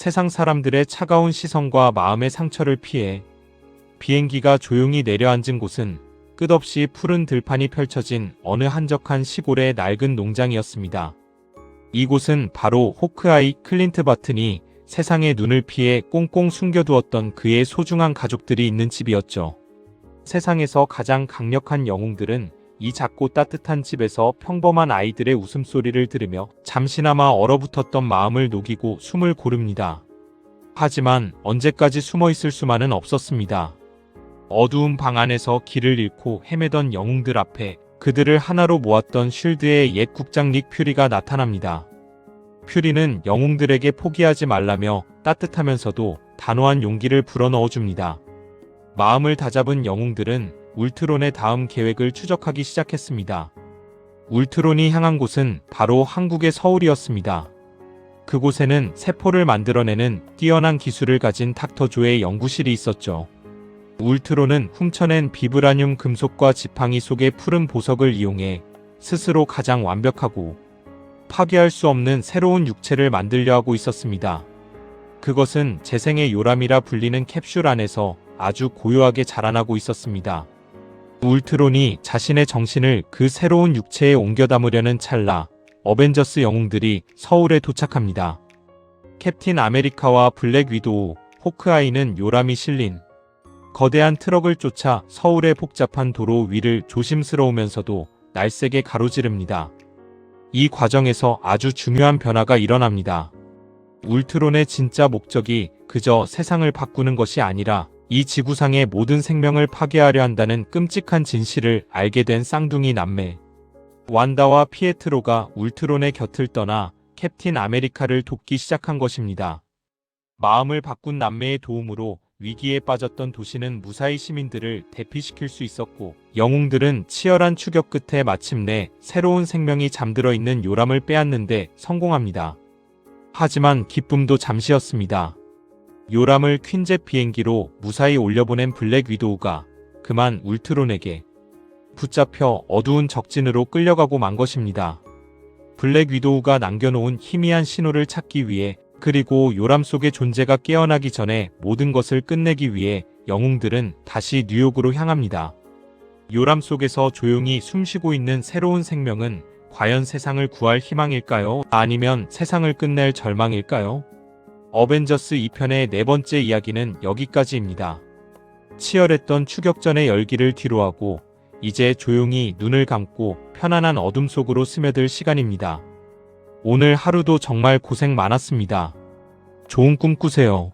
세상 사람들의 차가운 시선과 마음의 상처를 피해 비행기가 조용히 내려앉은 곳은 끝없이 푸른 들판이 펼쳐진 어느 한적한 시골의 낡은 농장이었습니다. 이곳은 바로 호크아이 클린트 바튼이 세상의 눈을 피해 꽁꽁 숨겨두었던 그의 소중한 가족들이 있는 집이었죠. 세상에서 가장 강력한 영웅들은 이 작고 따뜻한 집에서 평범한 아이들의 웃음소리를 들으며 잠시나마 얼어붙었던 마음을 녹이고 숨을 고릅니다. 하지만 언제까지 숨어 있을 수만은 없었습니다. 어두운 방 안에서 길을 잃고 헤매던 영웅들 앞에 그들을 하나로 모았던 쉴드의 옛 국장 닉 퓨리가 나타납니다. 퓨리는 영웅들에게 포기하지 말라며 따뜻하면서도 단호한 용기를 불어넣어줍니다. 마음을 다잡은 영웅들은 울트론의 다음 계획을 추적하기 시작했습니다. 울트론이 향한 곳은 바로 한국의 서울이었습니다. 그곳에는 세포를 만들어내는 뛰어난 기술을 가진 닥터 조의 연구실이 있었죠. 울트론은 훔쳐낸 비브라늄 금속과 지팡이 속의 푸른 보석을 이용해 스스로 가장 완벽하고 파괴할 수 없는 새로운 육체를 만들려 하고 있었습니다. 그것은 재생의 요람이라 불리는 캡슐 안에서 아주 고요하게 자라나고 있었습니다. 울트론이 자신의 정신을 그 새로운 육체에 옮겨 담으려는 찰나 어벤져스 영웅들이 서울에 도착합니다. 캡틴 아메리카와 블랙 위도우, 호크아이는 요람이 실린 거대한 트럭을 쫓아 서울의 복잡한 도로 위를 조심스러우면서도 날쌔게 가로지릅니다. 이 과정에서 아주 중요한 변화가 일어납니다. 울트론의 진짜 목적이 그저 세상을 바꾸는 것이 아니라 이 지구상의 모든 생명을 파괴하려 한다는 끔찍한 진실을 알게 된 쌍둥이 남매 완다와 피에트로가 울트론의 곁을 떠나 캡틴 아메리카를 돕기 시작한 것입니다. 마음을 바꾼 남매의 도움으로 위기에 빠졌던 도시는 무사히 시민들을 대피시킬 수 있었고 영웅들은 치열한 추격 끝에 마침내 새로운 생명이 잠들어 있는 요람을 빼앗는데 성공합니다. 하지만 기쁨도 잠시였습니다. 요람을 퀸젯 비행기로 무사히 올려보낸 블랙 위도우가 그만 울트론에게 붙잡혀 어두운 적진으로 끌려가고 만 것입니다. 블랙 위도우가 남겨놓은 희미한 신호를 찾기 위해 그리고 요람 속의 존재가 깨어나기 전에 모든 것을 끝내기 위해 영웅들은 다시 뉴욕으로 향합니다. 요람 속에서 조용히 숨쉬고 있는 새로운 생명은 과연 세상을 구할 희망일까요? 아니면 세상을 끝낼 절망일까요? 어벤져스 2편의 네 번째 이야기는 여기까지입니다. 치열했던 추격전의 열기를 뒤로하고 이제 조용히 눈을 감고 편안한 어둠 속으로 스며들 시간입니다. 오늘 하루도 정말 고생 많았습니다. 좋은 꿈 꾸세요.